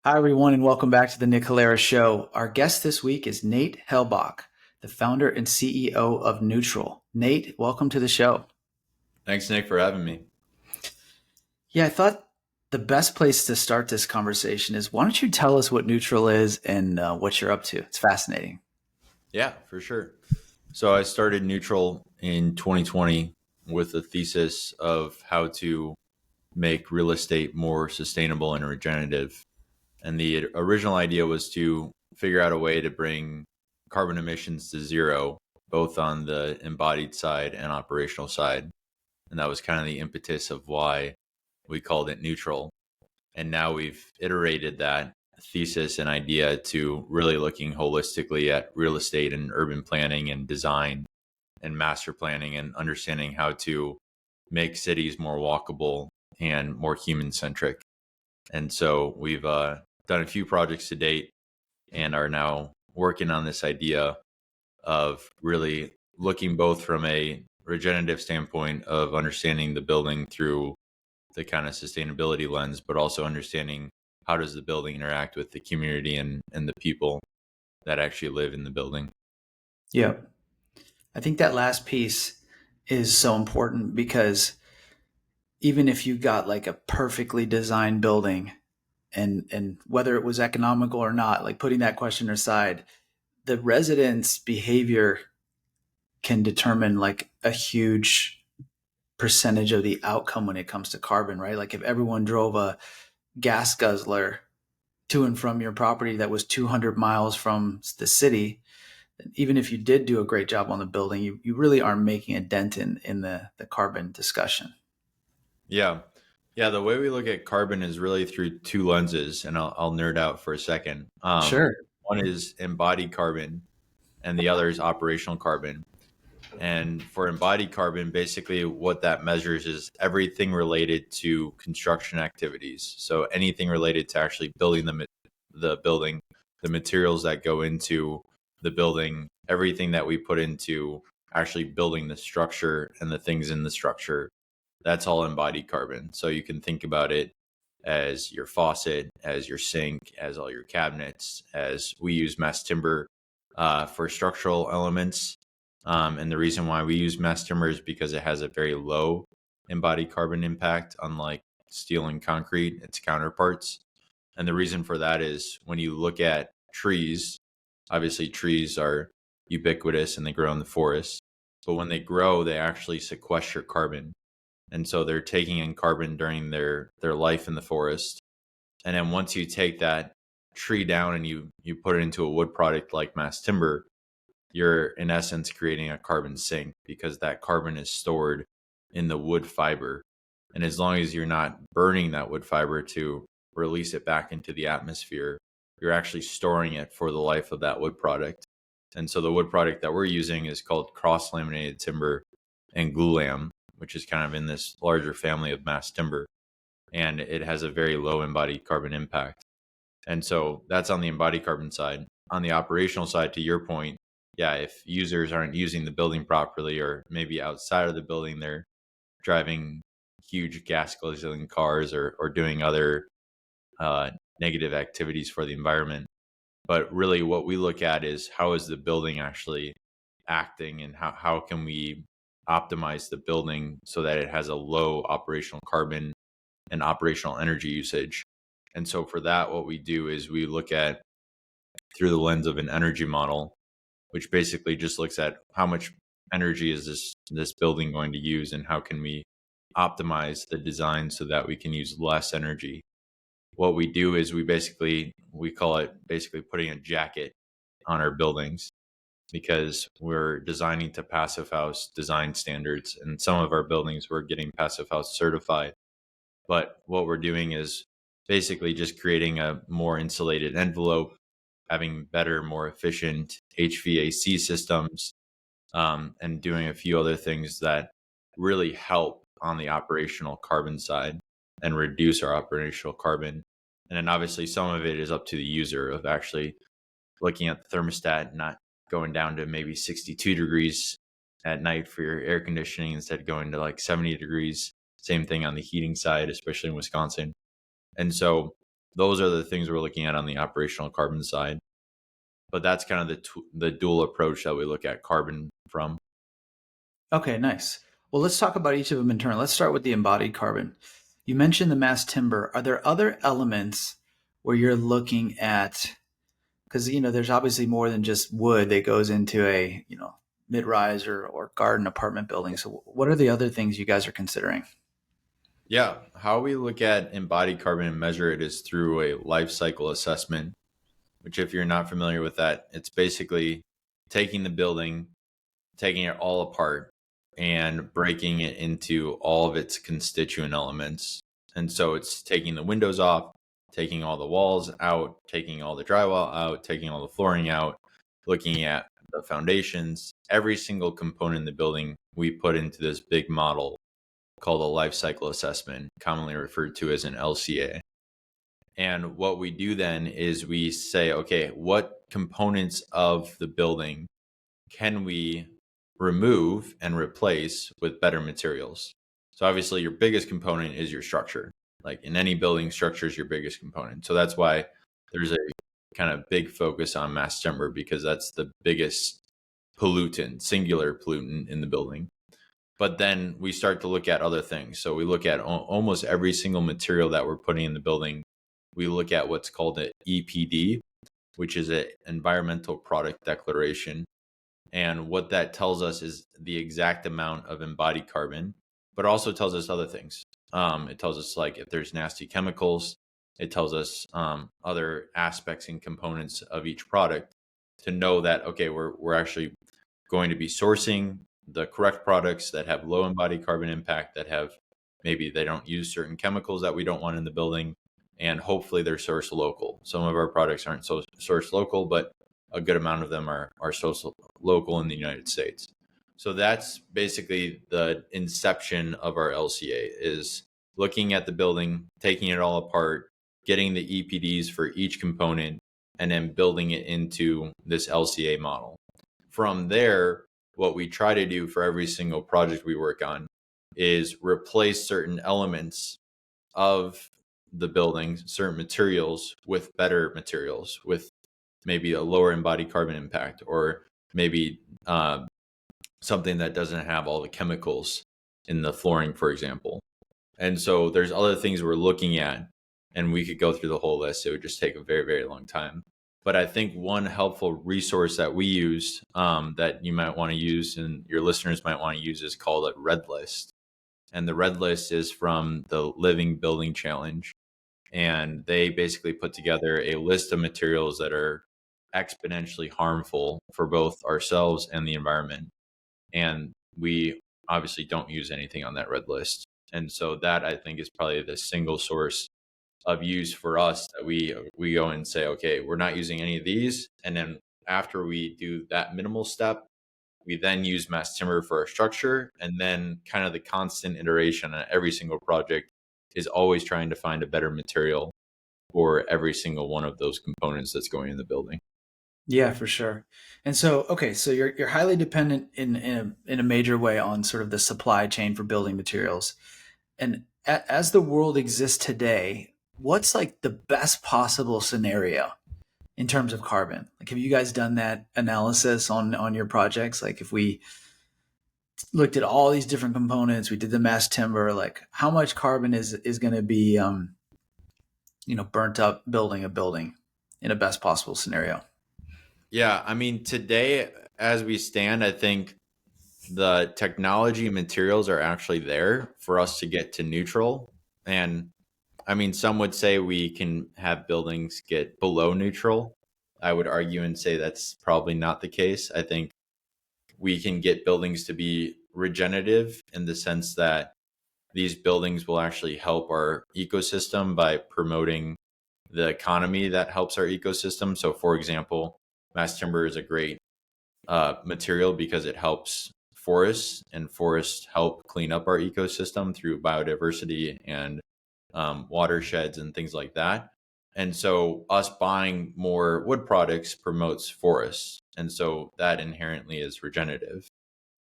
Hi, everyone, and welcome back to the Nick Halaris Show. Our guest this week is Nate Helbach, the founder and CEO of Neutral. Nate, welcome to the show. Thanks, Nick, for having me. Yeah, I thought the best place to start this conversation is why don't you tell us what Neutral is and what you're up to? It's fascinating. Yeah, for sure. So I started Neutral in 2020 with a thesis of how to make real estate more sustainable and regenerative. And the original idea was to figure out a way to bring carbon emissions to zero, both on the embodied side and operational side. And that was kind of the impetus of why we called it Neutral. And now we've iterated that thesis and idea to really looking holistically at real estate and urban planning and design and master planning and understanding how to make cities more walkable and more human centric. And so we've done a few projects to date and are now working on this idea of really looking both from a regenerative standpoint of understanding the building through the kind of sustainability lens, but also understanding how does the building interact with the community and the people that actually live in the building. Yeah. I think that last piece is so important because even if you got like a perfectly designed building and whether it was economical or not, like putting that question aside, the residents' behavior can determine like a huge percentage of the outcome when it comes to carbon, right? Like if everyone drove a gas guzzler to and from your property that was 200 miles from the city, even if you did do a great job on the building, you really aren't making a dent in the carbon discussion. Yeah. Yeah. The way we look at carbon is really through two lenses, and I'll nerd out for a second. Sure. One is embodied carbon, and the other is operational carbon. And for embodied carbon, basically what that measures is everything related to construction activities. So anything related to actually building the building, the materials that go into the building, everything that we put into actually building the structure and the things in the structure, that's all embodied carbon. So you can think about it as your faucet, as your sink, as all your cabinets, as we use mass timber for structural elements. And the reason why we use mass timber is because it has a very low embodied carbon impact, unlike steel and concrete, its counterparts. And the reason for that is when you look at trees, obviously trees are ubiquitous and they grow in the forest. But when they grow, they actually sequester carbon. And so they're taking in carbon during their life in the forest. And then once you take that tree down and you put it into a wood product like mass timber, you're in essence creating a carbon sink because that carbon is stored in the wood fiber. And as long as you're not burning that wood fiber to release it back into the atmosphere, you're actually storing it for the life of that wood product. And so the wood product that we're using is called cross laminated timber and glulam, which is kind of in this larger family of mass timber. And it has a very low embodied carbon impact. And so that's on the embodied carbon side. On the operational side, to your point, yeah, if users aren't using the building properly, or maybe outside of the building, they're driving huge gas guzzling cars or doing other negative activities for the environment. But really what we look at is how is the building actually acting and how can we optimize the building so that it has a low operational carbon and operational energy usage. And so for that, what we do is we look at through the lens of an energy model, which basically just looks at how much energy is this building going to use and how can we optimize the design so that we can use less energy. What we do is we call it basically putting a jacket on our buildings because we're designing to Passive House design standards, and some of our buildings we're getting Passive House certified. But what we're doing is basically just creating a more insulated envelope, having better, more efficient HVAC systems, and doing a few other things that really help on the operational carbon side and reduce our operational carbon. And then obviously some of it is up to the user of actually looking at the thermostat, not going down to maybe 62 degrees at night for your air conditioning instead of going to like 70 degrees. Same thing on the heating side, especially in Wisconsin. And so Those are the things we're looking at on the operational carbon side. But that's kind of the dual approach that we look at carbon from. Okay, nice. Well, let's talk about each of them in turn. Let's start with the embodied carbon. You mentioned the mass timber. Are there other elements where you're looking at, because there's obviously more than just wood that goes into a mid-rise or garden apartment building. So what are the other things you guys are considering? Yeah, how we look at embodied carbon and measure it is through a life cycle assessment, which if you're not familiar with that, it's basically taking the building, taking it all apart and breaking it into all of its constituent elements. And so it's taking the windows off, taking all the walls out, taking all the drywall out, taking all the flooring out, looking at the foundations, every single component in the building we put into this big model called a life cycle assessment, commonly referred to as an LCA. And what we do then is we say, okay, what components of the building can we remove and replace with better materials? So obviously your biggest component is your structure. Like in any building, structure is your biggest component. So that's why there's a kind of big focus on mass timber, because that's the biggest pollutant, singular pollutant in the building. But then we start to look at other things. So we look at almost every single material that we're putting in the building. We look at what's called an EPD, which is an environmental product declaration. And what that tells us is the exact amount of embodied carbon, but also tells us other things. It tells us like if there's nasty chemicals. It tells us other aspects and components of each product to know that, okay, we're actually going to be sourcing the correct products that have low embodied carbon impact, that have maybe they don't use certain chemicals that we don't want in the building, and hopefully they're sourced local. Some of our products aren't sourced local, but a good amount of them are sourced local in the United States. So that's basically the inception of our LCA, is looking at the building, taking it all apart, getting the EPDs for each component, and then building it into this LCA model. From there, what we try to do for every single project we work on is replace certain elements of the building, certain materials, with better materials, with maybe a lower embodied carbon impact, or maybe something that doesn't have all the chemicals in the flooring, for example. And so there's other things we're looking at, and we could go through the whole list. It would just take a very, very long time. But I think one helpful resource that we use that you might want to use and your listeners might want to use is called a red list. And the red list is from the Living Building Challenge. And they basically put together a list of materials that are exponentially harmful for both ourselves and the environment. And we obviously don't use anything on that red list. And so that, I think, is probably the single source of use for us that we go and say, okay, we're not using any of these. And then after we do that minimal step, we then use mass timber for our structure. And then kind of the constant iteration on every single project is always trying to find a better material for every single one of those components that's going in the building. Yeah, for sure. And so, okay, so you're highly dependent in a major way on sort of the supply chain for building materials. And as the world exists today, what's like the best possible scenario in terms of carbon? Like, have you guys done that analysis on your projects? Like, if we looked at all these different components, we did the mass timber, like how much carbon is going to be, burnt up building a building in a best possible scenario? Yeah, I mean, today, as we stand, I think the technology and materials are actually there for us to get to neutral. And I mean, some would say we can have buildings get below neutral. I would argue and say that's probably not the case. I think we can get buildings to be regenerative in the sense that these buildings will actually help our ecosystem by promoting the economy that helps our ecosystem. So, for example, mass timber is a great material because it helps forests, and forests help clean up our ecosystem through biodiversity and watersheds and things like that. And so us buying more wood products promotes forests. And so that inherently is regenerative.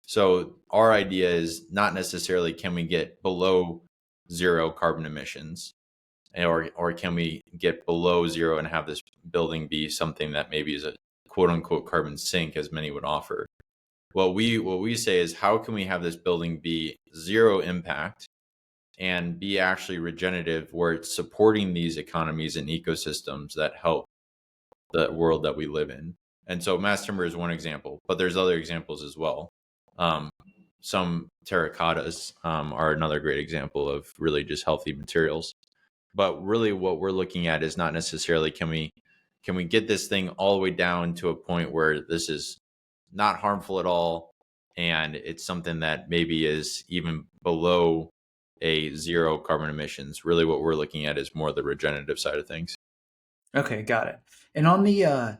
So our idea is not necessarily can we get below zero carbon emissions. or can we get below zero and have this building be something that maybe is a quote unquote carbon sink, as many would offer? What we say is, how can we have this building be zero impact and be actually regenerative, where it's supporting these economies and ecosystems that help the world that we live in? And so mass timber is one example, but there's other examples as well. Some terracottas are another great example of really just healthy materials. But really what we're looking at is not necessarily can we get this thing all the way down to a point where this is not harmful at all, and it's something that maybe is even below a zero carbon emissions. Really what we're looking at is more the regenerative side of things. Okay, got it. And on the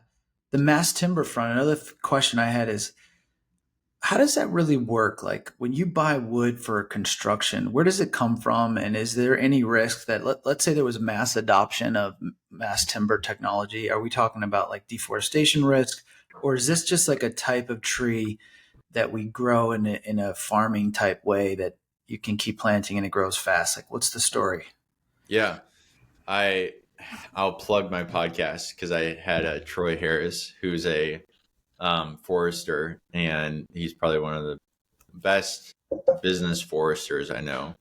mass timber front, another question I had is, how does that really work? Like when you buy wood for construction, where does it come from? And is there any risk that let's say there was mass adoption of mass timber technology? Are we talking about like deforestation risk, or is this just like a type of tree that we grow in a farming type way that you can keep planting and it grows fast? Like, what's the story? Yeah, I'll plug my podcast because I had Troy Harris, who's a forester, and he's probably one of the best business foresters I know.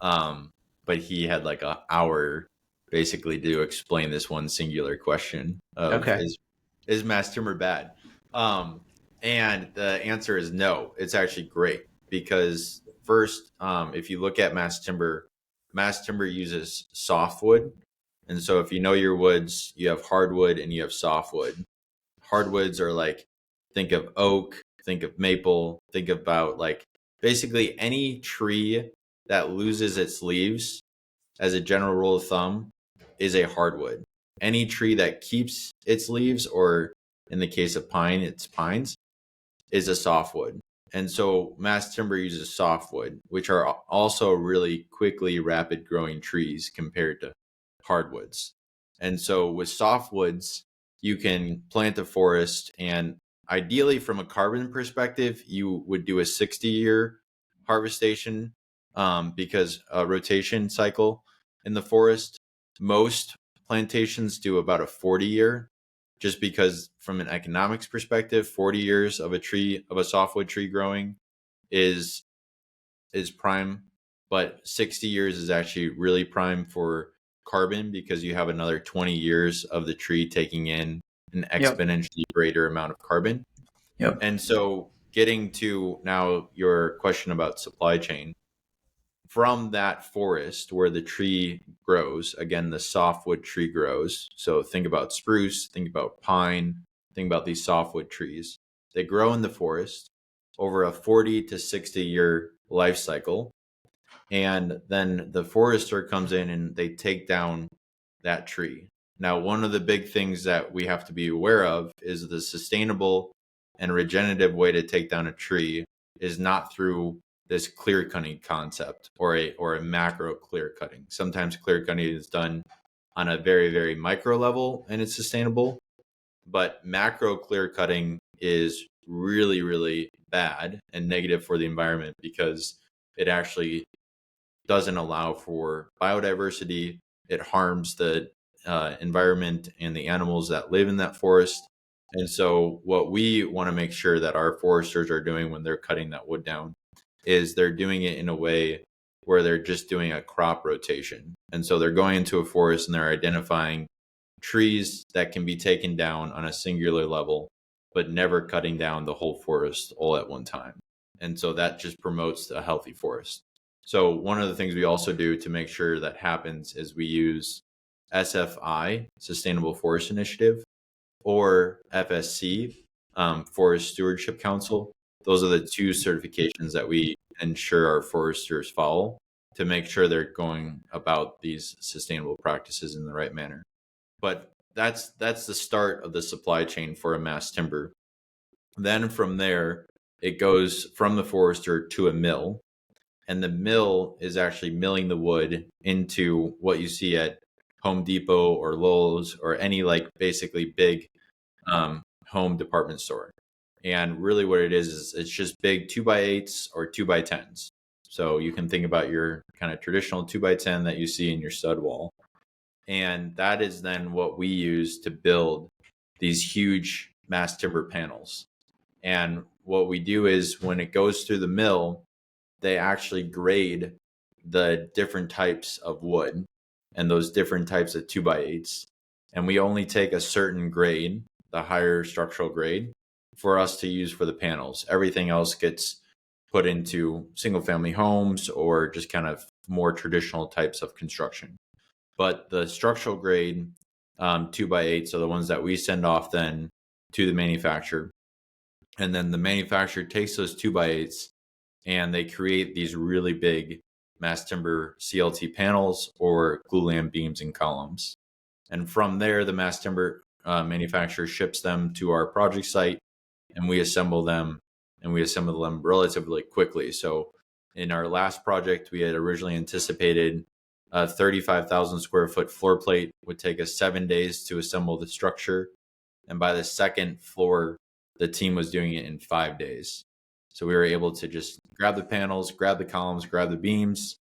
But he had like an hour basically to explain this one singular question of Okay. is mass timber bad? And the answer is no. It's actually great because first, if you look at mass timber uses softwood. And so if you know your woods, you have hardwood and you have softwood. Hardwoods are like, think of oak, think of maple, think about like basically any tree that loses its leaves, as a general rule of thumb, is a hardwood. Any tree that keeps its leaves, or in the case of pine, it's pines, is a softwood. And so mass timber uses softwood, which are also really quickly rapid growing trees compared to hardwoods. And so with softwoods, you can plant a forest, and ideally from a carbon perspective, you would do a 60-year harvestation, because a rotation cycle in the forest. Most plantations do about a 40-year, just because from an economics perspective, 40 years of a softwood tree growing is prime, but 60 years is actually really prime for carbon, because you have another 20 years of the tree taking in an Yep. exponentially greater amount of carbon. Yep. And so getting to now your question about supply chain, from that forest where the tree grows, again, the softwood tree grows. So think about spruce, think about pine, think about these softwood trees. They grow in the forest over a 40 to 60-year life cycle. And then the forester comes in and they take down that tree. Now, one of the big things that we have to be aware of is the sustainable and regenerative way to take down a tree is not through this clear cutting concept or a macro clear cutting. Sometimes clear cutting is done on a very, very micro level and it's sustainable, but macro clear cutting is really, really bad and negative for the environment, because it actually doesn't allow for biodiversity. It harms the environment and the animals that live in that forest. And so what we want to make sure that our foresters are doing when they're cutting that wood down is they're doing it in a way where they're just doing a crop rotation. And so they're going into a forest and they're identifying trees that can be taken down on a singular level, but never cutting down the whole forest all at one time. And so that just promotes a healthy forest. So one of the things we also do to make sure that happens is we use SFI, Sustainable Forest Initiative, or FSC, Forest Stewardship Council. Those are the two certifications that we ensure our foresters follow to make sure they're going about these sustainable practices in the right manner. But that's the start of the supply chain for a mass timber. Then from there, it goes from the forester to a mill. And the mill is actually milling the wood into what you see at Home Depot or Lowe's or any like basically big home department store. And really what it is it's just big 2x8s or 2x10s. So you can think about your kind of traditional 2x10 that you see in your stud wall. And that is then what we use to build these huge mass timber panels. And what we do is when it goes through the mill, they actually grade the different types of wood and those different types of 2x8s. And we only take a certain grade, the higher structural grade, for us to use for the panels. Everything else gets put into single family homes or just kind of more traditional types of construction. But the structural grade 2x8s are the ones that we send off then to the manufacturer. And then the manufacturer takes those 2x8s and they create these really big mass timber CLT panels or glulam beams and columns. And from there, the mass timber manufacturer ships them to our project site and we assemble them, and we assemble them relatively quickly. So in our last project, we had originally anticipated a 35,000 square foot floor plate would take us 7 days to assemble the structure. And by the second floor, the team was doing it in 5 days. So we were able to just grab the panels, grab the columns, grab the beams,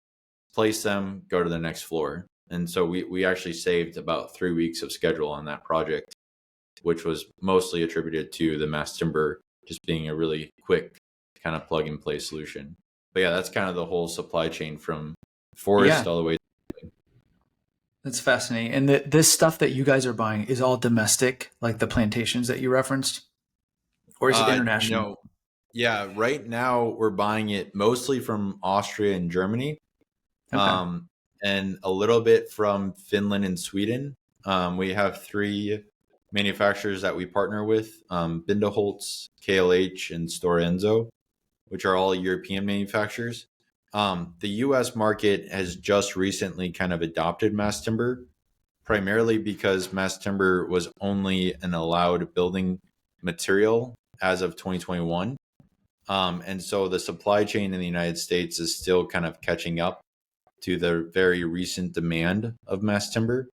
place them, go to the next floor. And so we actually saved about 3 weeks of schedule on that project, which was mostly attributed to the mass timber just being a really quick kind of plug and play solution. But yeah, that's kind of the whole supply chain from forest all the way. That's fascinating. And this stuff that you guys are buying is all domestic, like the plantations that you referenced? Or is it international? Yeah, right now we're buying it mostly from Austria and Germany, Okay. and a little bit from Finland and Sweden. We have 3 manufacturers that we partner with, Bindeholz, KLH, and Stora Enso, which are all European manufacturers. The US market has just recently kind of adopted mass timber, primarily because mass timber was only an allowed building material as of 2021. And so the supply chain in the United States is still kind of catching up to the very recent demand of mass timber.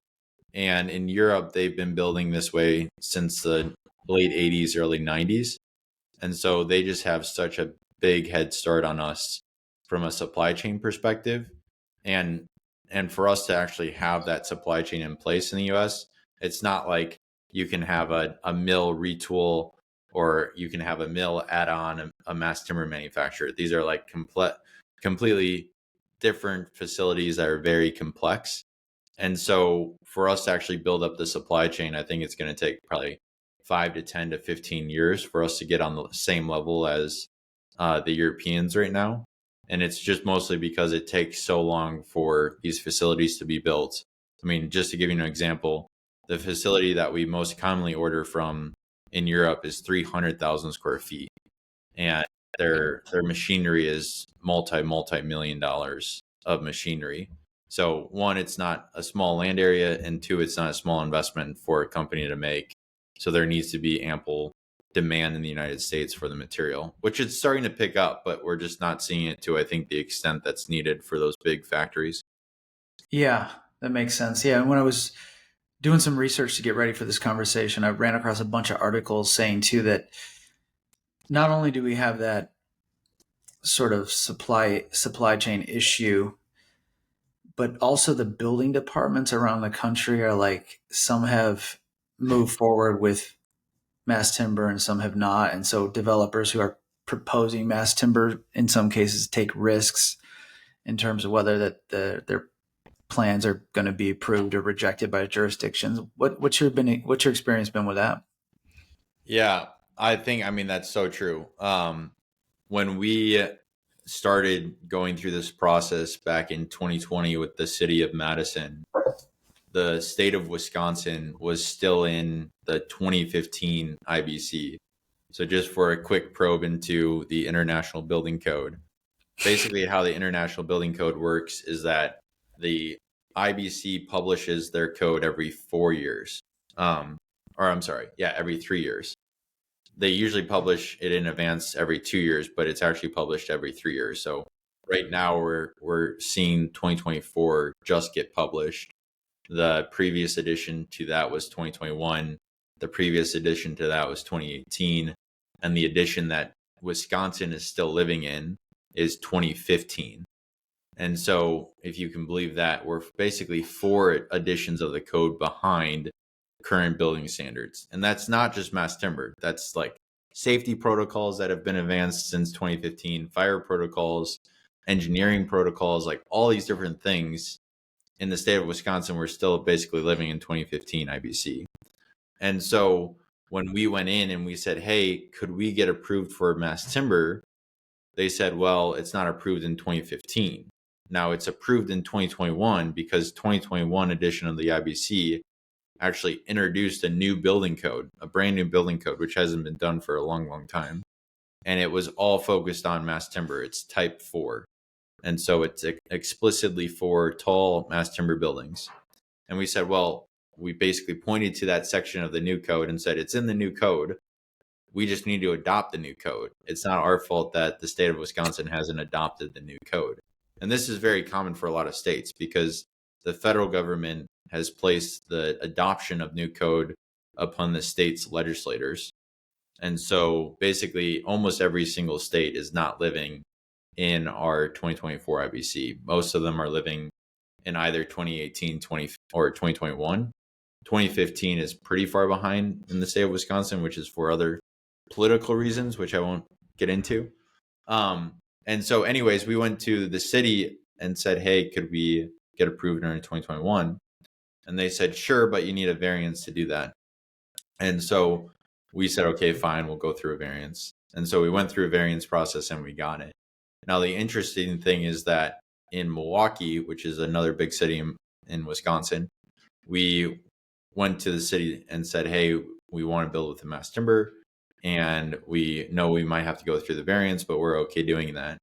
And in Europe, they've been building this way since the late 80s, early 90s. And so they just have such a big head start on us from a supply chain perspective. And for us to actually have that supply chain in place in the US, it's not like you can have a mill retool or you can have a mill add on a mass timber manufacturer. These are like completely different facilities that are very complex. And so for us to actually build up the supply chain, I think it's going to take probably 5 to 10 to 15 years for us to get on the same level as the Europeans right now. And it's just mostly because it takes so long for these facilities to be built. I mean, just to give you an example, the facility that we most commonly order from in Europe is 300,000 square feet. And their machinery is multi-million dollars of machinery. So 1, it's not a small land area, and 2, it's not a small investment for a company to make. So there needs to be ample demand in the United States for the material, which is starting to pick up, but we're just not seeing it to, I think, the extent that's needed for those big factories. Yeah, that makes sense. Yeah, and when I was doing some research to get ready for this conversation, I ran across a bunch of articles saying too that not only do we have that sort of supply chain issue, but also the building departments around the country are like, some have moved forward with mass timber and some have not. And so developers who are proposing mass timber in some cases take risks in terms of whether their plans are going to be approved or rejected by jurisdictions. What's your experience been with that? Yeah, I mean, that's so true. When we started going through this process back in 2020 with the city of Madison, the state of Wisconsin was still in the 2015 IBC. So just for a quick probe into the International Building Code, basically how the International Building Code works is that the IBC publishes their code every 4 years. Or I'm sorry, yeah, every 3 years. They usually publish it in advance every 2 years, but it's actually published every 3 years. So right now we're seeing 2024 just get published. The previous edition to that was 2021. The previous edition to that was 2018. And the edition that Wisconsin is still living in is 2015. And so if you can believe that, we're basically 4 editions of the code behind current building standards. And that's not just mass timber. That's like safety protocols that have been advanced since 2015, fire protocols, engineering protocols, like all these different things. In the state of Wisconsin, we're still basically living in 2015 IBC. And so when we went in and we said, hey, could we get approved for mass timber? They said, well, it's not approved in 2015. Now it's approved in 2021 because 2021 edition of the IBC actually introduced a new building code, a brand new building code, which hasn't been done for a long, long time. And it was all focused on mass timber. It's type 4. And so it's explicitly for tall mass timber buildings. And we said, well, we basically pointed to that section of the new code and said, it's in the new code. We just need to adopt the new code. It's not our fault that the state of Wisconsin hasn't adopted the new code. And this is very common for a lot of states because the federal government has placed the adoption of new code upon the state's legislators. And so basically almost every single state is not living in our 2024 IBC. Most of them are living in either 2018, 20, or 2021. 2015 is pretty far behind in the state of Wisconsin, which is for other political reasons, which I won't get into. And so anyways, we went to the city and said, hey, could we get approved during 2021? And they said, sure, but you need a variance to do that. And so we said, okay, fine, we'll go through a variance. And so we went through a variance process and we got it. Now, the interesting thing is that in Milwaukee, which is another big city in Wisconsin, we went to the city and said, hey, we want to build with the mass timber. And we know we might have to go through the variance, but we're okay doing that.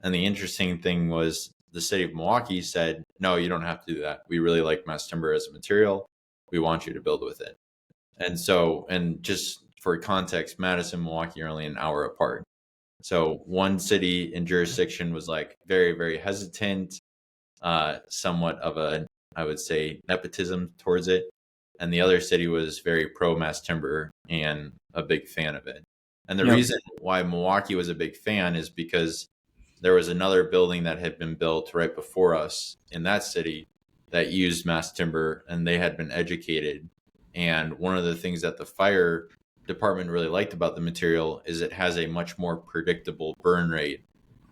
And the interesting thing was the city of Milwaukee said, no, you don't have to do that. We really like mass timber as a material. We want you to build with it. And so, and just for context, Madison and Milwaukee are only an hour apart. So one city in jurisdiction was like very, very hesitant, somewhat of a, I would say, nepotism towards it. And the other city was very pro mass timber and a big fan of it. And the reason why Milwaukee was a big fan is because there was another building that had been built right before us in that city that used mass timber, and they had been educated. And one of the things that the fire department really liked about the material is it has a much more predictable burn rate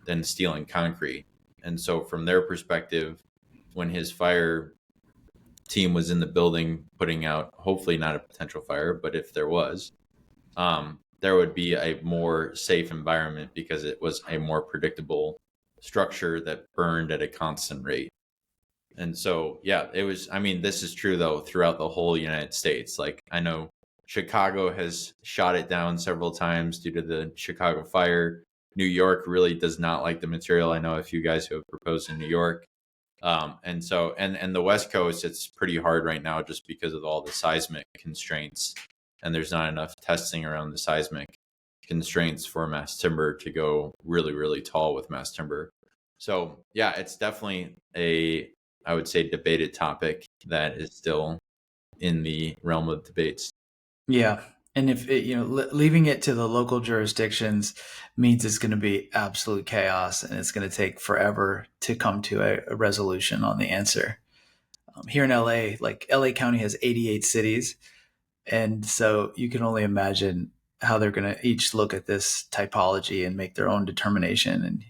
than steel and concrete. And so from their perspective, when his fire team was in the building putting out, hopefully not a potential fire, but if there was, there would be a more safe environment because it was a more predictable structure that burned at a constant rate. And so, yeah, it was, I mean, this is true though, throughout the whole United States. Like I know Chicago has shot it down several times due to the Chicago fire. New York really does not like the material. I know a few guys who have proposed in New York. And so, and the West Coast, it's pretty hard right now just because of all the seismic constraints. And there's not enough testing around the seismic constraints for mass timber to go really, really tall with mass timber. So yeah, it's definitely a, I would say, debated topic that is still in the realm of debates. Yeah. And if it, leaving it to the local jurisdictions means it's going to be absolute chaos and it's going to take forever to come to a resolution on the answer. Here in LA, like LA County has 88 cities. And so you can only imagine how they're going to each look at this typology and make their own determination. And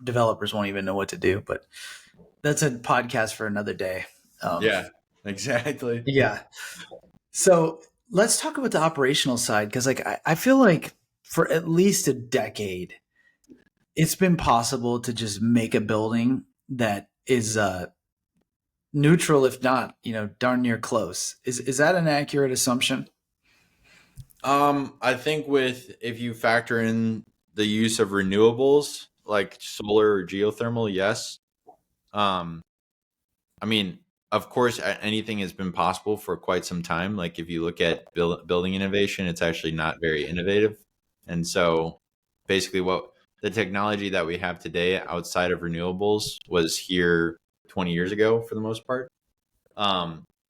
developers won't even know what to do. But that's a podcast for another day. Yeah, exactly. Yeah. So let's talk about the operational side, because like I feel like for at least a decade, it's been possible to just make a building that is neutral, if not, darn near close. Is that an accurate assumption? I think if you factor in the use of renewables like solar or geothermal, yes. I mean, of course, anything has been possible for quite some time. Like if you look at building innovation, it's actually not very innovative. And so basically what the technology that we have today outside of renewables was here 20 years ago for the most part.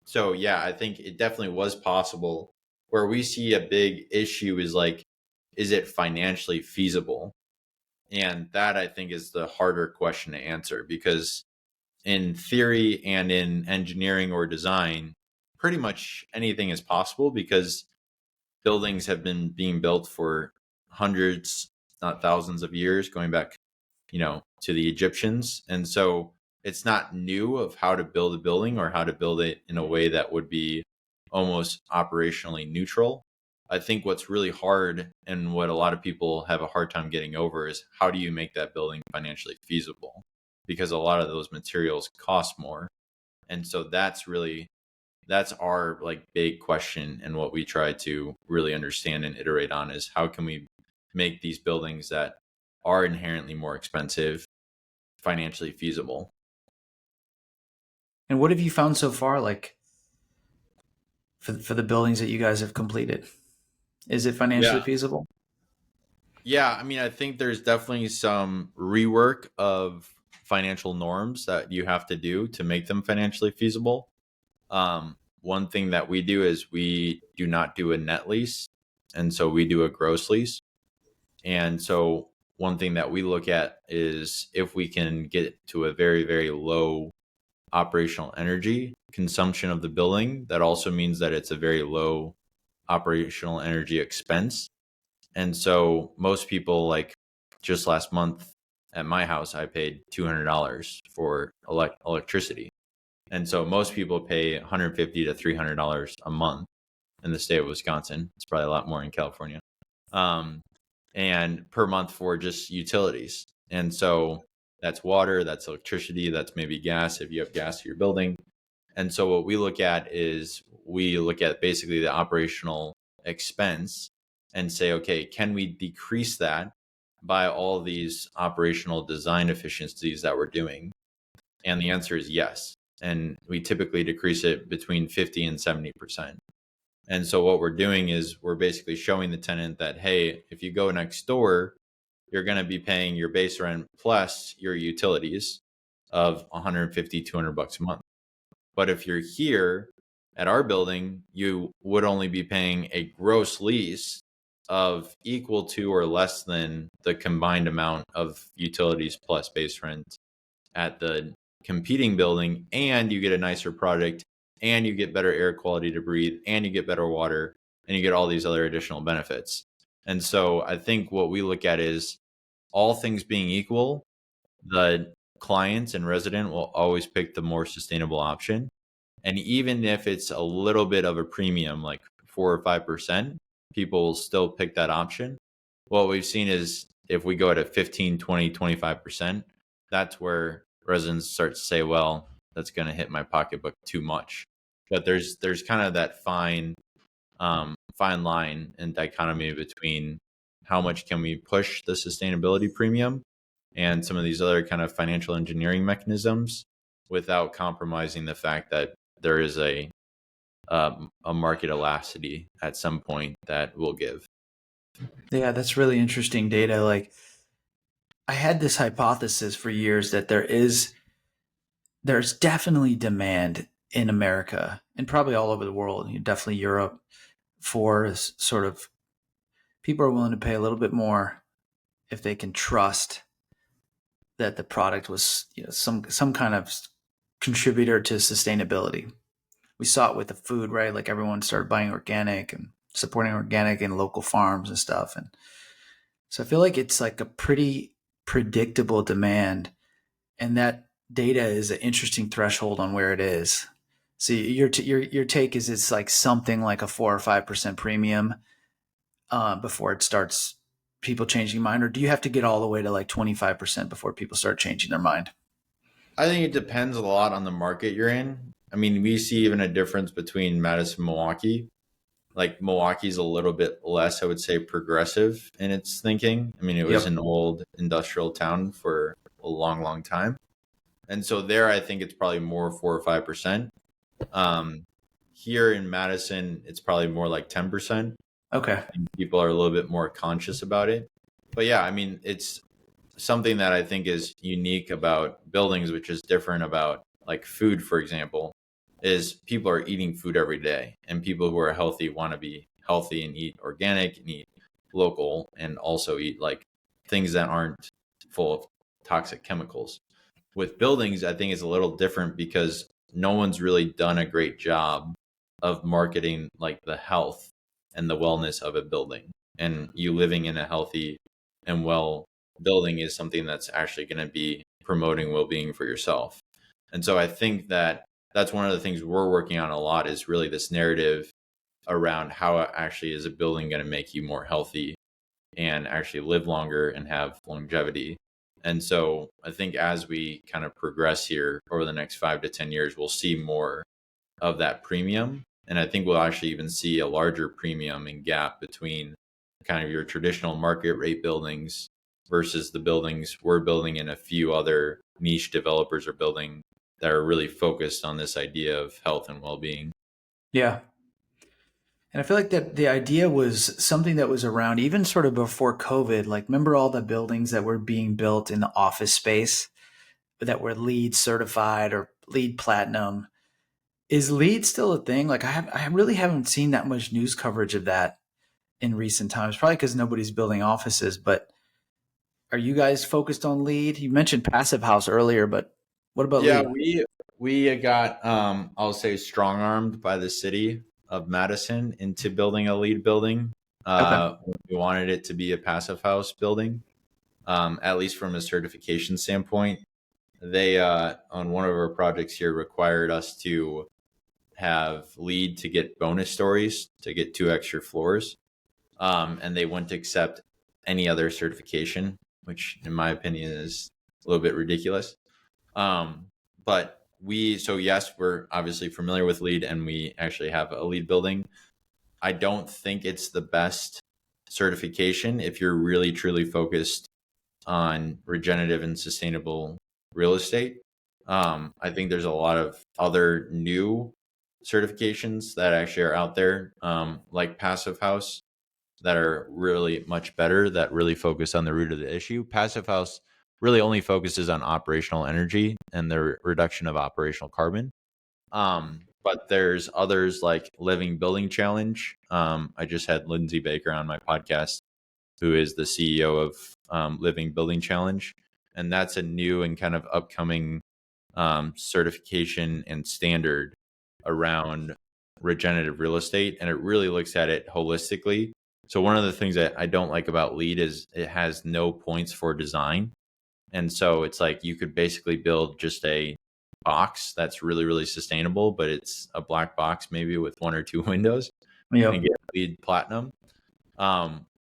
So yeah, I think it definitely was possible. Where we see a big issue is like, is it financially feasible? And that, I think, is the harder question to answer, because in theory and in engineering or design, pretty much anything is possible, because buildings have been being built for hundreds, not thousands of years, going back, to the Egyptians. And so it's not new of how to build a building or how to build it in a way that would be almost operationally neutral. I think what's really hard, and what a lot of people have a hard time getting over, is how do you make that building financially feasible? Because a lot of those materials cost more. And so that's our like big question, and what we try to really understand and iterate on is how can we make these buildings that are inherently more expensive financially feasible. And what have you found so far, like for the buildings that you guys have completed? Is it financially Yeah. feasible? Yeah, I mean, I think there's definitely some rework of financial norms that you have to do to make them financially feasible. One thing that we do is we do not do a net lease, and so we do a gross lease. And so one thing that we look at is if we can get to a very, very low operational energy consumption of the building, that also means that it's a very low operational energy expense. And so most people, like just last month at my house, I paid $200 for electricity. And so most people pay $150 to $300 a month in the state of Wisconsin. It's probably a lot more in California. Um, and per month for just utilities. And so that's water, that's electricity, that's maybe gas if you have gas to your building. And so what we look at is we look at basically the operational expense and say, okay, can we decrease that by all these operational design efficiencies that we're doing? And the answer is yes. And we typically decrease it between 50 and 70%. And so what we're doing is we're basically showing the tenant that, hey, if you go next door, you're going to be paying your base rent plus your utilities of 150, $200 a month. But if you're here at our building, you would only be paying a gross lease of equal to or less than the combined amount of utilities plus base rent at the competing building, and you get a nicer product, and you get better air quality to breathe, and you get better water, and you get all these other additional benefits. And so I think what we look at is, all things being equal, the clients and resident will always pick the more sustainable option. And even if it's a little bit of a premium, like 4 or 5%, people will still pick that option. What we've seen is if we go at a 15, 20, 25%, that's where residents start to say, well, that's going to hit my pocketbook too much. But there's kind of that fine line and dichotomy between how much can we push the sustainability premium and some of these other kind of financial engineering mechanisms without compromising the fact that there is a market elasticity at some point that will give. Yeah, that's really interesting data. Like, I had this hypothesis for years that there's definitely demand in America and probably all over the world, definitely Europe, for sort of people are willing to pay a little bit more if they can trust that the product was, some kind of contributor to sustainability. We saw it with the food, right? Like everyone started buying organic and supporting organic and local farms and stuff. And so I feel like it's like a pretty predictable demand, and that data is an interesting threshold on where it is. So your take is it's like something like a 4 or 5% premium before it starts people changing mind, or do you have to get all the way to like 25% before people start changing their mind? I think it depends a lot on the market you're in. I mean, we see even a difference between Madison and Milwaukee. Like Milwaukee's a little bit less, I would say, progressive in its thinking. I mean, it was Yep. an old industrial town for a long, long time. And so there, I think it's probably more 4 or 5%. Here in Madison, it's probably more like 10%. Okay. And people are a little bit more conscious about it. But yeah, I mean, it's something that I think is unique about buildings, which is different about like food, for example, is people are eating food every day, and people who are healthy want to be healthy and eat organic and eat local and also eat like things that aren't full of toxic chemicals. With buildings, I think it's a little different because no one's really done a great job of marketing like the health and the wellness of a building. And you living in a healthy and well building is something that's actually going to be promoting well-being for yourself. And so I think that that's one of the things we're working on a lot, is really this narrative around how actually is a building going to make you more healthy and actually live longer and have longevity. And so I think as we kind of progress here over the next 5 to 10 years, we'll see more of that premium. And I think we'll actually even see a larger premium and gap between kind of your traditional market rate buildings versus the buildings we're building and a few other niche developers are building that are really focused on this idea of health and well-being. Yeah. And I feel like that the idea was something that was around even sort of before COVID. Like, remember all the buildings that were being built in the office space that were LEED certified or LEED platinum? Is LEED still a thing? Like, I really haven't seen that much news coverage of that in recent times, probably because nobody's building offices. But are you guys focused on LEED? You mentioned Passive House earlier, but what about Yeah, LEED? we got I'll say strong armed by the city of Madison into building a LEED building. Okay. We wanted it to be a passive house building, at least from a certification standpoint. They on one of our projects here required us to have LEED to get bonus stories, to get 2 extra floors, and they wouldn't accept any other certification, which in my opinion is a little bit ridiculous. But so yes, we're obviously familiar with LEED, and we actually have a LEED building. I don't think it's the best certification if you're really truly focused on regenerative and sustainable real estate. I think there's a lot of other new certifications that actually are out there, like Passive House, that are really much better, that really focus on the root of the issue. Passive House really only focuses on operational energy and the reduction of operational carbon. But there's others like Living Building Challenge. I just had Lindsay Baker on my podcast, who is the CEO of Living Building Challenge. And that's a new and kind of upcoming certification and standard around regenerative real estate. And it really looks at it holistically. So one of the things that I don't like about LEED is it has no points for design. And so it's like you could basically build just a box that's really, really sustainable, but it's a black box maybe with 1 or 2 windows and Yep. get LEED platinum.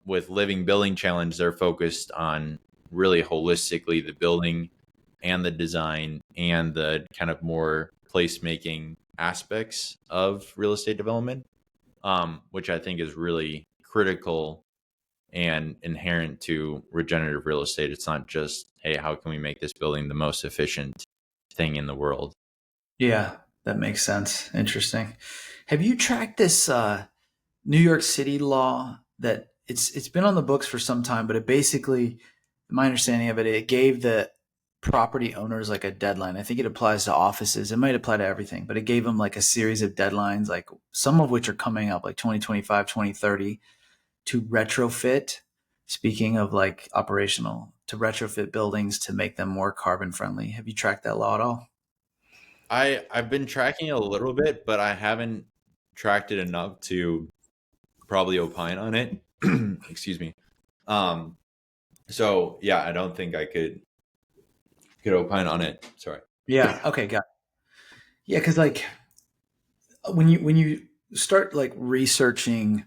With Living Building Challenge, they're focused on really holistically the building and the design and the kind of more placemaking aspects of real estate development, which I think is really critical and inherent to regenerative real estate. It's not just, hey, how can we make this building the most efficient thing in the world? Yeah, that makes sense. Interesting. Have you tracked this New York City law that it's been on the books for some time, but it basically, my understanding of it, it gave the property owners like a deadline. I think it applies to offices. It might apply to everything, but it gave them like a series of deadlines, like some of which are coming up, like 2025, 2030, to retrofit. Speaking of like operational, to retrofit buildings to make them more carbon friendly. Have you tracked that law at all? I've been tracking it a little bit, but I haven't tracked it enough to probably opine on it. Excuse me. Um, so yeah, I don't think I could opine on it. Sorry. Yeah. Okay. Got it. Yeah, because like when you start like researching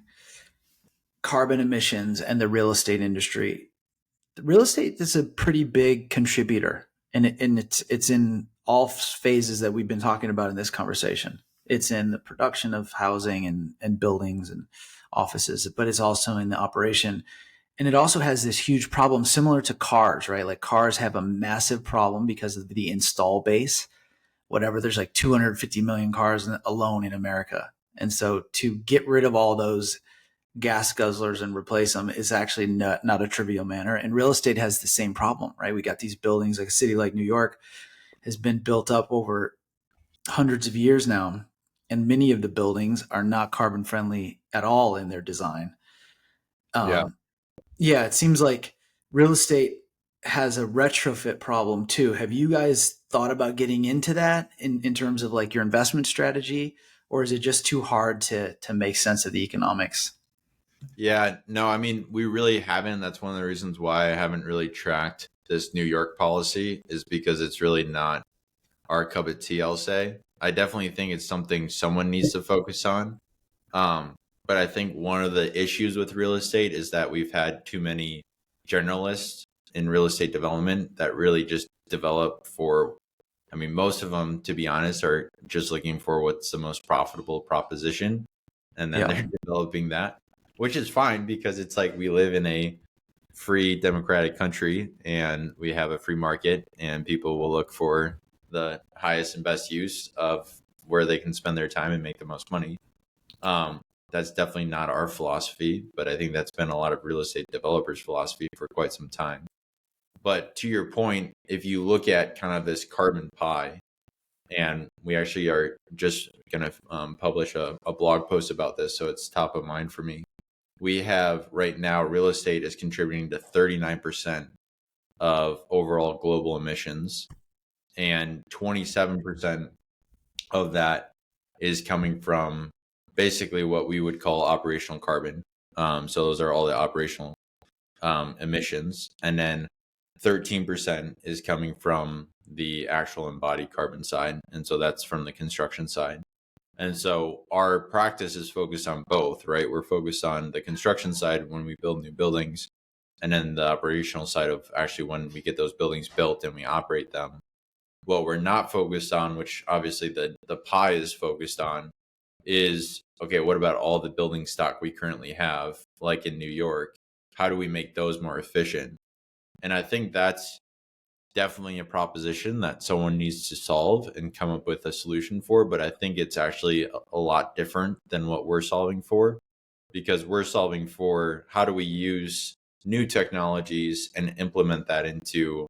carbon emissions and the real estate industry, the real estate is a pretty big contributor, and it's in all phases that we've been talking about in this conversation. It's in the production of housing and buildings and offices, but it's also in the operation. And it also has this huge problem similar to cars, right? Like cars have a massive problem because of the install base. Whatever, there's like 250 million cars alone in America. And so to get rid of all those gas guzzlers and replace them is actually not a trivial manner. And real estate has the same problem, right? We got these buildings, like a city like New York has been built up over hundreds of years now. And many of the buildings are not carbon friendly at all in their design. Yeah. Um, yeah, it seems like real estate. has a retrofit problem too. Have you guys thought about getting into that in terms of like your investment strategy, or is it just too hard to make sense of the economics? Yeah, no, I mean, we really haven't. That's one of the reasons why I haven't really tracked this New York policy, is because it's really not our cup of tea, I'll say. I definitely think it's something someone needs to focus on. Um, but I think one of the issues with real estate is that we've had too many generalists in real estate development that really just develop for, I mean, most of them, to be honest, are just looking for what's the most profitable proposition. And then Yeah. they're developing that, which is fine because it's like we live in a free democratic country and we have a free market, and people will look for the highest and best use of where they can spend their time and make the most money. Um, that's definitely not our philosophy, but I think that's been a lot of real estate developers' philosophy for quite some time. But to your point, if you look at kind of this carbon pie, and we actually are just going to publish a blog post about this, so it's top of mind for me. We have right now, real estate is contributing to 39% of overall global emissions, and 27% of that is coming from basically what we would call operational carbon. So those are all the operational emissions. And then 13% is coming from the actual embodied carbon side. And so that's from the construction side. And so our practice is focused on both, right? We're focused on the construction side when we build new buildings, and then the operational side of actually when we get those buildings built and we operate them. What we're not focused on, which obviously the pie is focused on, is okay, what about all the building stock we currently have, like in New York? How do we make those more efficient? And I think that's definitely a proposition that someone needs to solve and come up with a solution for. But I think it's actually a lot different than what we're solving for, because we're solving for how do we use new technologies and implement that into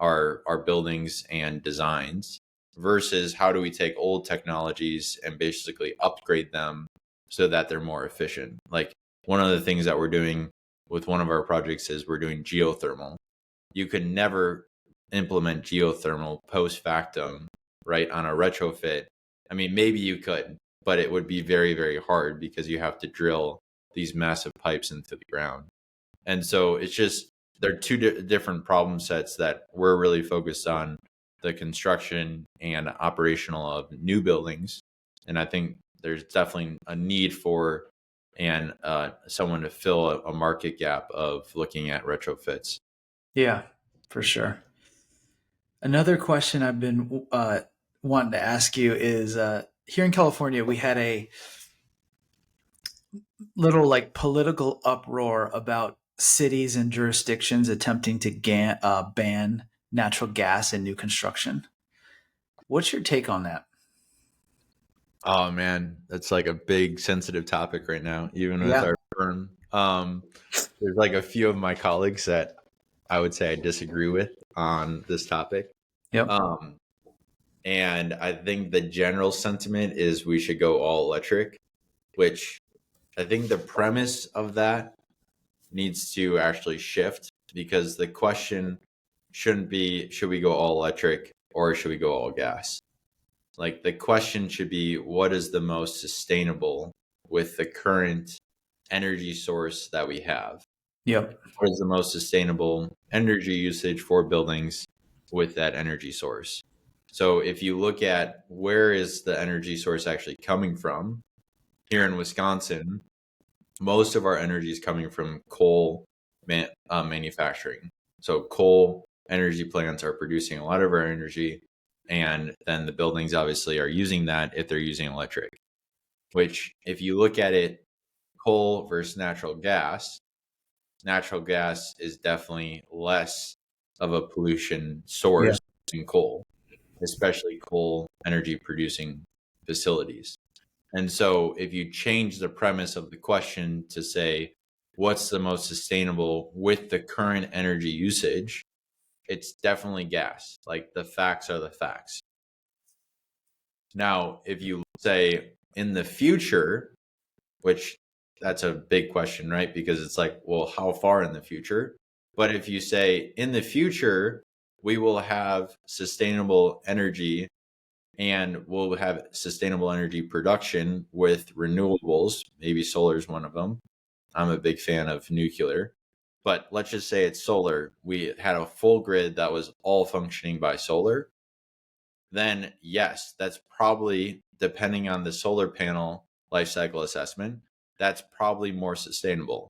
our buildings and designs, versus how do we take old technologies and basically upgrade them so that they're more efficient. Like one of the things that we're doing with one of our projects is we're doing geothermal. You could never implement geothermal post factum, right, on a retrofit. I mean, maybe you could, but it would be very, very hard because you have to drill these massive pipes into the ground. And so it's just, they're two different problem sets that we're really focused on, the construction and operational of new buildings. And I think there's definitely a need for and someone to fill a market gap of looking at retrofits. Yeah, for sure. Another question I've been wanting to ask you is here in California, we had a little like political uproar about cities and jurisdictions attempting to ban natural gas in new construction. What's your take on that? Oh man, that's like a big sensitive topic right now, even with Yeah. our firm. There's like a few of my colleagues that I would say I disagree with on this topic. Yep. Um, and I think the general sentiment is we should go all electric, which I think the premise of that needs to actually shift, because the question shouldn't be, should we go all electric or should we go all gas? Like the question should be, what is the most sustainable with the current energy source that we have? Yep. What is the most sustainable energy usage for buildings with that energy source? So if you look at where is the energy source actually coming from, here in Wisconsin, most of our energy is coming from coal manufacturing. So coal energy plants are producing a lot of our energy, and then the buildings obviously are using that if they're using electric. Which, if you look at it, coal versus natural gas is definitely less of a pollution Yeah. source than coal, especially coal energy producing facilities. And so if you change the premise of the question to say, what's the most sustainable with the current energy usage? It's definitely gas. Like the facts are the facts. Now, if you say in the future, which that's a big question, right? Because it's like, well, how far in the future? But if you say in the future, we will have sustainable energy and we'll have sustainable energy production with renewables, maybe solar is one of them. I'm a big fan of nuclear, but let's just say it's solar. We had a full grid that was all functioning by solar. Then yes, that's probably, depending on the solar panel life cycle assessment, that's probably more sustainable.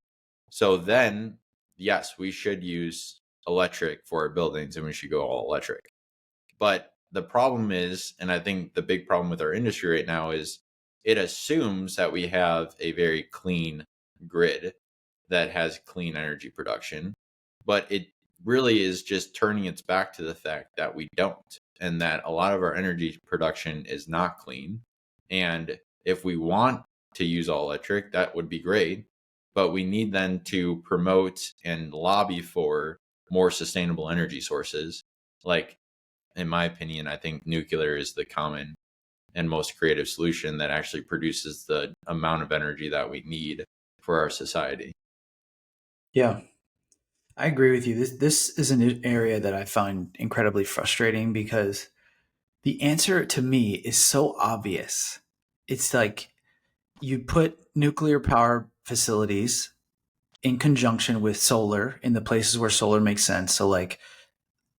So then, yes, we should use electric for our buildings and we should go all electric. But the problem is, and I think the big problem with our industry right now is it assumes that we have a very clean grid that has clean energy production, but it really is just turning its back to the fact that we don't, and that a lot of our energy production is not clean. And if we want to use all electric, that would be great, but we need then to promote and lobby for more sustainable energy sources. Like, in my opinion, I think nuclear is the common and most creative solution that actually produces the amount of energy that we need for our society. Yeah, I agree with you. This is an area that I find incredibly frustrating because the answer to me is so obvious. It's like you put nuclear power facilities in conjunction with solar in the places where solar makes sense. So like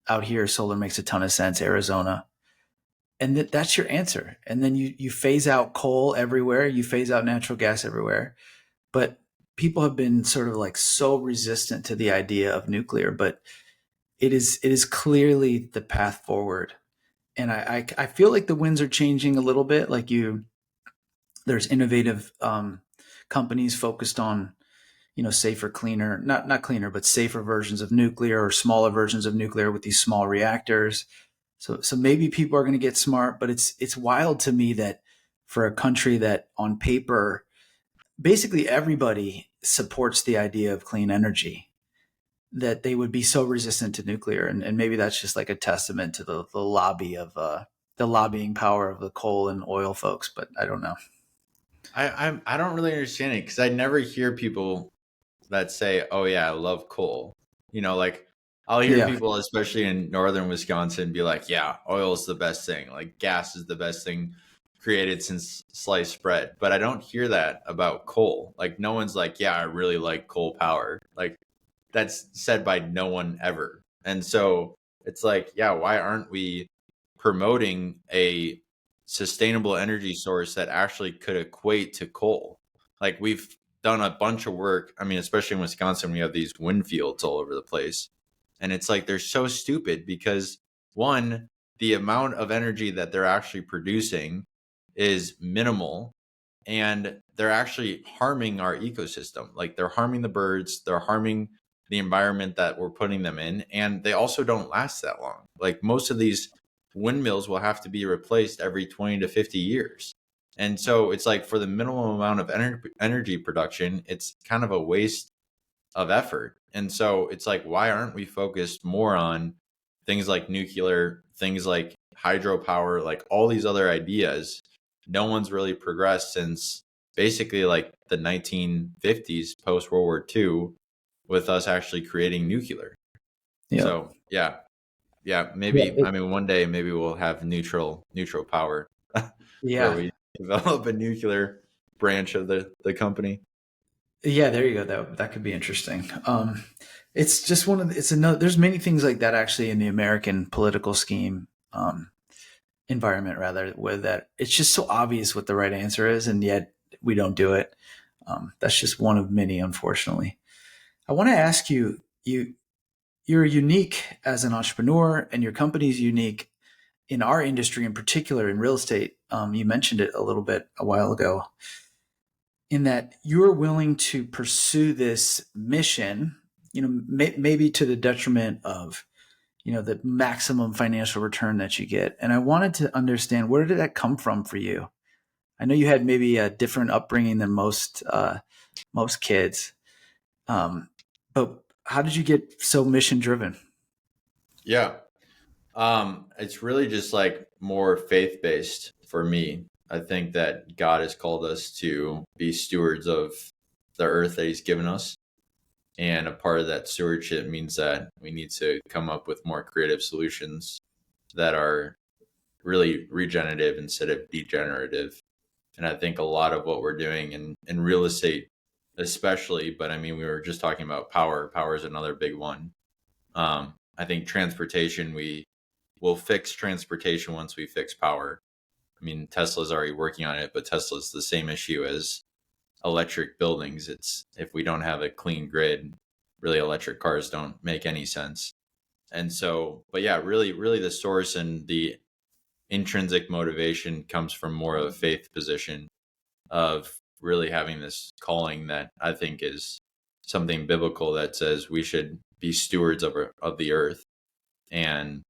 out here, solar makes a ton of sense, Arizona. And that's your answer. And then you phase out coal everywhere, you phase out natural gas everywhere. But people have been sort of like so resistant to the idea of nuclear, but it is clearly the path forward. And I feel like the winds are changing a little bit. Like there's innovative companies focused on safer, cleaner, not cleaner, but safer versions of nuclear or smaller versions of nuclear with these small reactors. So maybe people are going to get smart, but it's wild to me that for a country that on paper basically everybody supports the idea of clean energy, that they would be so resistant to nuclear. And maybe that's just like a testament to the lobby of the lobbying power of the coal and oil folks, but I don't know. I don't really understand it because I never hear people that say, "Oh yeah, I love coal." Like I'll hear Yeah. people, especially in northern Wisconsin, be like, "Yeah, oil is the best thing. Like gas is the best thing created since sliced bread." But I don't hear that about coal. Like no one's like, "Yeah, I really like coal power." Like that's said by no one ever. And so it's like, yeah, why aren't we promoting a sustainable energy source that actually could equate to coal? Like we've done a bunch of work. I mean, especially in Wisconsin, we have these wind fields all over the place. And it's like they're so stupid because one, the amount of energy that they're actually producing is minimal, and they're actually harming our ecosystem. Like they're harming the birds, they're harming the environment that we're putting them in, and they also don't last that long. Like most of these windmills will have to be replaced every 20 to 50 years. And so it's like for the minimum amount of energy production, it's kind of a waste of effort. And so it's like, why aren't we focused more on things like nuclear, things like hydropower, like all these other ideas? No one's really progressed since basically like the 1950s, post World War II, with us actually creating nuclear. Yeah. So yeah, Yeah. maybe, I mean, one day maybe we'll have neutral power where Yeah. we develop a nuclear branch of the company. Yeah, there you go. That could be interesting. It's just it's another. There's many things like that actually in the American political scheme, environment rather, where that it's just so obvious what the right answer is, and yet we don't do it. That's just one of many, unfortunately. I want to ask you, you're unique as an entrepreneur, and your company's unique in our industry, in particular in real estate. You mentioned it a little bit a while ago, in that you're willing to pursue this mission, maybe to the detriment of, the maximum financial return that you get. And I wanted to understand, where did that come from for you? I know you had maybe a different upbringing than most kids, but how did you get so mission driven? Yeah. It's really just like more faith based for me. I think that God has called us to be stewards of the earth that He's given us. And a part of that stewardship means that we need to come up with more creative solutions that are really regenerative instead of degenerative. And I think a lot of what we're doing in real estate, especially, but I mean, we were just talking about power. Power is another big one. I think transportation, we will fix transportation once we fix power. I mean, Tesla's already working on it, but Tesla's the same issue as electric buildings. It's if we don't have a clean grid, really electric cars don't make any sense. And so, but yeah, really the source and the intrinsic motivation comes from more of a faith position of really having this calling that I think is something biblical that says we should be stewards of the earth and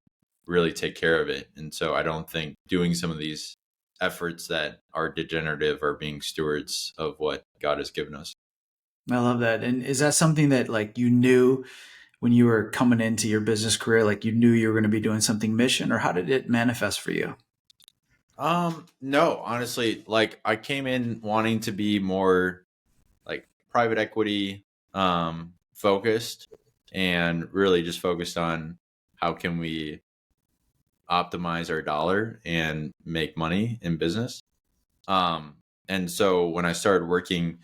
really take care of it. And so I don't think doing some of these efforts that are degenerative are being stewards of what God has given us. I love that. And is that something that like you knew when you were coming into your business career, like you knew you were going to be doing something mission, or how did it manifest for you? No, honestly, like I came in wanting to be more like private equity focused and really just focused on how can we optimize our dollar and make money in business. And so when I started working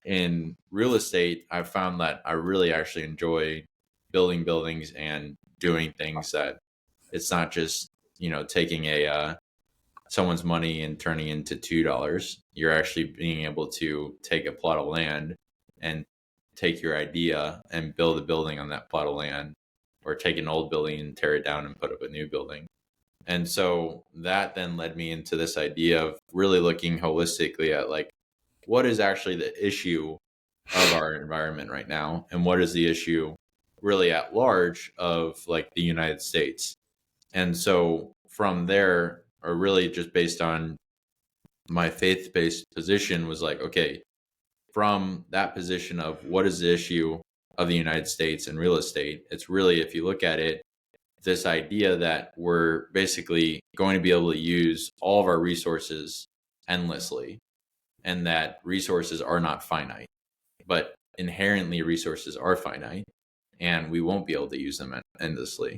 in real estate, I found that I really actually enjoy building buildings and doing things that it's not just, taking someone's money and turning into $2. You're actually being able to take a plot of land and take your idea and build a building on that plot of land, or take an old building and tear it down and put up a new building. And so that then led me into this idea of really looking holistically at like, what is actually the issue of our environment right now? And what is the issue really at large of like the United States? And so from there, or really just based on my faith-based position, was like, okay, from that position of what is the issue of the United States and real estate, it's really, if you look at it, this idea that we're basically going to be able to use all of our resources endlessly, and that resources are not finite, but inherently resources are finite and we won't be able to use them endlessly.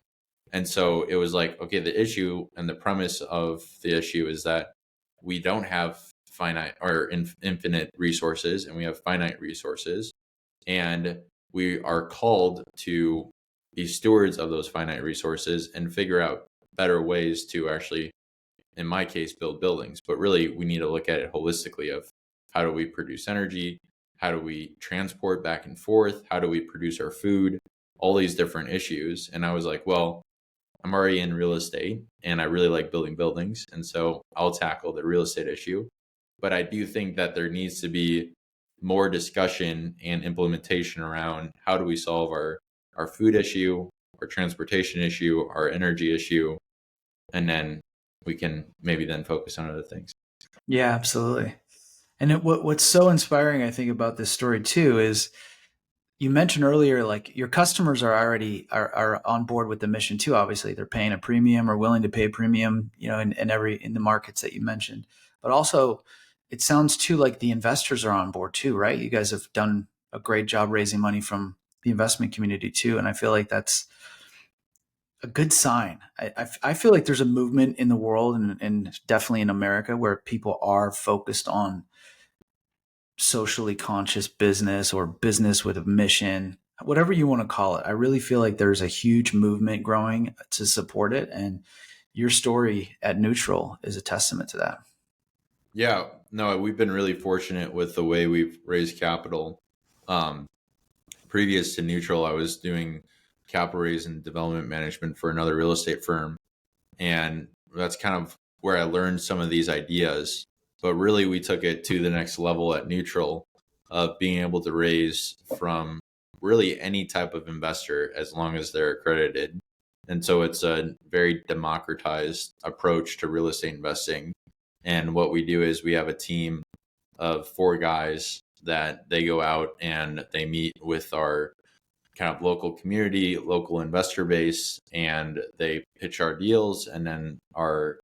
And so it was like, okay, the issue and the premise of the issue is that we don't have finite or infinite resources, and we have finite resources. And we are called to be stewards of those finite resources and figure out better ways to actually, in my case, build buildings. But really, we need to look at it holistically of how do we produce energy? How do we transport back and forth? How do we produce our food? All these different issues. And I was like, well, I'm already in real estate and I really like building buildings. And so I'll tackle the real estate issue. But I do think that there needs to be more discussion and implementation around how do we solve our food issue, our transportation issue, our energy issue, and then we can maybe then focus on other things. Yeah, absolutely. And what's so inspiring, I think, about this story too, is you mentioned earlier, like your customers are already are on board with the mission too. Obviously, they're paying a premium or willing to pay a premium, in the markets that you mentioned. But also, it sounds too like the investors are on board too, right? You guys have done a great job raising money from the investment community too, and I feel like that's a good sign. I feel like there's a movement in the world and definitely in America where people are focused on socially conscious business or business with a mission, whatever you want to call it. I really feel like there's a huge movement growing to support it. And your story at Neutral is a testament to that. Yeah, no, we've been really fortunate with the way we've raised capital. Um, Previous to Neutral, I was doing capital raise and development management for another real estate firm. And that's kind of where I learned some of these ideas. But really, we took it to the next level at Neutral of being able to raise from really any type of investor as long as they're accredited. And so it's a very democratized approach to real estate investing. And what we do is we have a team of 4 guys that they go out and they meet with our kind of local community, local investor base, and they pitch our deals, and then our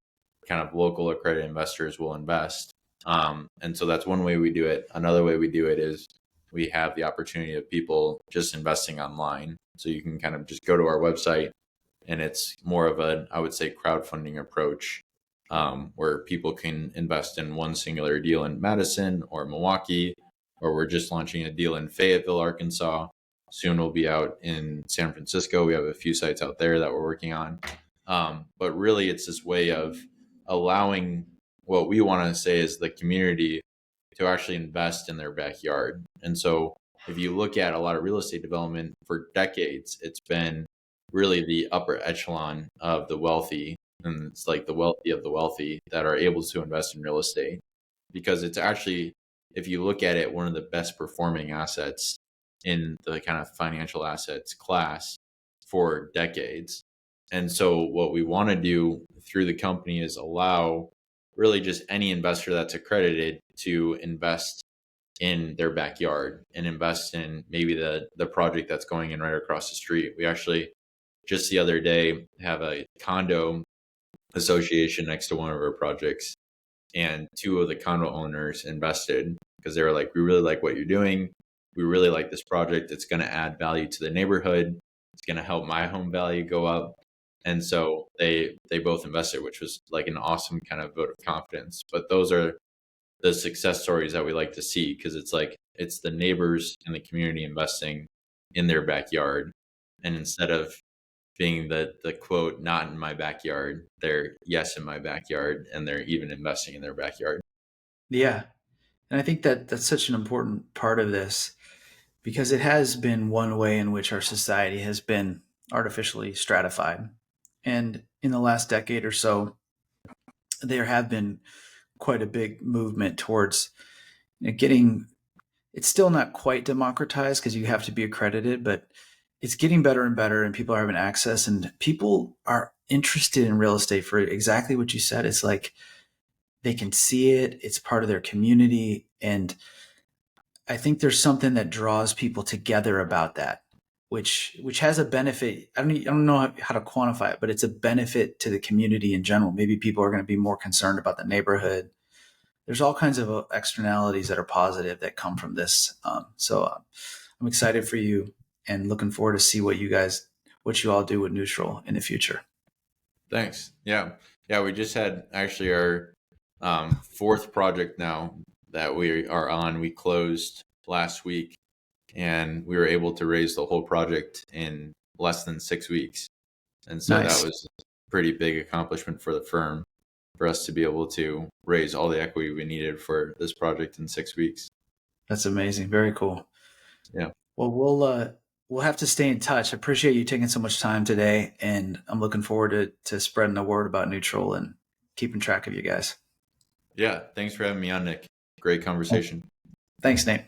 kind of local accredited investors will invest. And so that's one way we do it. Another way we do it is we have the opportunity of people just investing online. So you can kind of just go to our website, and it's more of a, I would say, crowdfunding approach, where people can invest in one singular deal in Madison or Milwaukee, or we're just launching a deal in Fayetteville, Arkansas. Soon we'll be out in San Francisco. We have a few sites out there that we're working on. But really, it's this way of allowing what we want to say is the community to actually invest in their backyard. And so if you look at a lot of real estate development for decades, it's been really the upper echelon of the wealthy. And it's like the wealthy of the wealthy that are able to invest in real estate, because it's actually, if you look at it, one of the best performing assets in the kind of financial assets class for decades. And so what we want to do through the company is allow really just any investor that's accredited to invest in their backyard and invest in maybe the project that's going in right across the street. We actually just the other day have a condo association next to one of our projects, and two of the condo owners invested because they were like, we really like what you're doing. We really like this project. It's going to add value to the neighborhood. It's going to help my home value go up. And so they both invested, which was like an awesome kind of vote of confidence. But those are the success stories that we like to see, because it's like, it's the neighbors and the community investing in their backyard. And instead of being the quote, not in my backyard, they're yes in my backyard, and they're even investing in their backyard. Yeah. And I think that that's such an important part of this, because it has been one way in which our society has been artificially stratified. And in the last decade or so, there have been quite a big movement towards getting, it's still not quite democratized because you have to be accredited, but it's getting better and better, and people are having access, and people are interested in real estate for exactly what you said. It's like they can see it, it's part of their community. And I think there's something that draws people together about that, which has a benefit. I don't know how to quantify it, but it's a benefit to the community in general. Maybe people are going to be more concerned about the neighborhood. There's all kinds of externalities that are positive that come from this. So I'm excited for you and looking forward to see what you all do with Neutral in the future. Thanks. Yeah. We just had actually our fourth project now that we are on. We closed last week, and we were able to raise the whole project in less than 6 weeks. And so Nice. that was a pretty big accomplishment for the firm, for us to be able to raise all the equity we needed for this project in 6 weeks. That's amazing. Very cool. Yeah. Well, we'll have to stay in touch. I appreciate you taking so much time today, and I'm looking forward to spreading the word about Neutral and keeping track of you guys. Yeah. Thanks for having me on, Nick. Great conversation. Thanks, Nate.